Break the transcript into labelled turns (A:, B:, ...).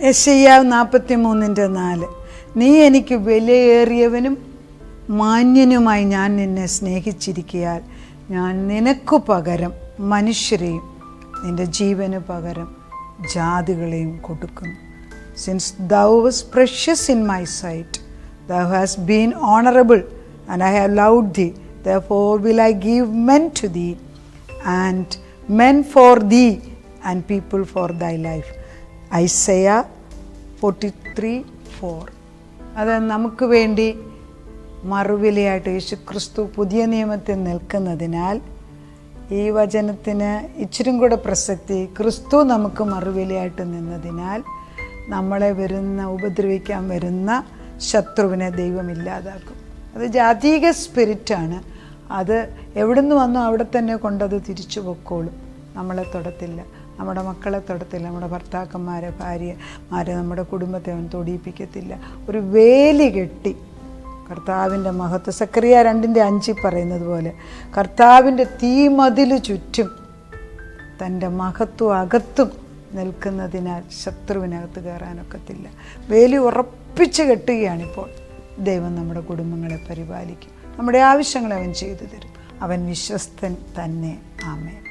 A: യെശയ്യാവ് 43:4 നീ എനിക്ക് വിലയേറിയവനും മാന്യനുമായി ഞാൻ നിന്നെ സ്നേഹിച്ചിരിക്കയാൽ ഞാൻ നിനക്കു പകരം മനുഷ്യരെയും നിൻ്റെ ജീവന് പകരം ജാതികളെയും കൊടുക്കുന്നു. Since thou wast precious in my sight, thou hast been honorable, and I have loved thee. Therefore will I give men to thee, and men for thee, and people for thy life. Isaiah 43:4. അത് നമുക്ക് വേണ്ടി മറുവിലയായിട്ട് യേശുക്രിസ്തു പുതിയ നിയമത്തിൽ നിൽക്കുന്നതിനാൽ ഈ വചനത്തിന് ഇച്ചിരും കൂടെ പ്രസക്തി. ക്രിസ്തു നമുക്ക് മറുവിലയായിട്ട് നിന്നതിനാൽ നമ്മളെ ഉപദ്രവിക്കാൻ വരുന്ന ശത്രുവിനെ ദൈവം ഇല്ലാതാക്കും. അത് ജാതീക സ്പിരിറ്റാണ്. അത് എവിടുന്ന് വന്നോ അവിടെ തന്നെ കൊണ്ടത് തിരിച്ചു പൊക്കോളും. നമ്മളെ തൊടത്തില്ല, നമ്മുടെ മക്കളെ തൊടത്തില്ല, നമ്മുടെ ഭർത്താക്കന്മാരെ, ഭാര്യമാരെ, നമ്മുടെ കുടുംബത്തെ അവൻ തൊടിയിപ്പിക്കത്തില്ല. ഒരു വേലി കെട്ടി കർത്താവിൻ്റെ മഹത്വം സക്കറിയ 2:5 പറയുന്നത് പോലെ കർത്താവിൻ്റെ തീമതിൽ ചുറ്റും തൻ്റെ മഹത്വം അകത്തും നിൽക്കുന്നതിനാൽ ശത്രുവിനകത്ത് കയറാനൊക്കത്തില്ല. വേലി ഉറപ്പിച്ച് കെട്ടുകയാണിപ്പോൾ. ദൈവം നമ്മുടെ കുടുംബങ്ങളെ പരിപാലിക്കും. നമ്മുടെ ആവശ്യങ്ങൾ അവൻ ചെയ്തു തരും. അവൻ വിശ്വസ്തൻ തന്നെ. ആമേൻ.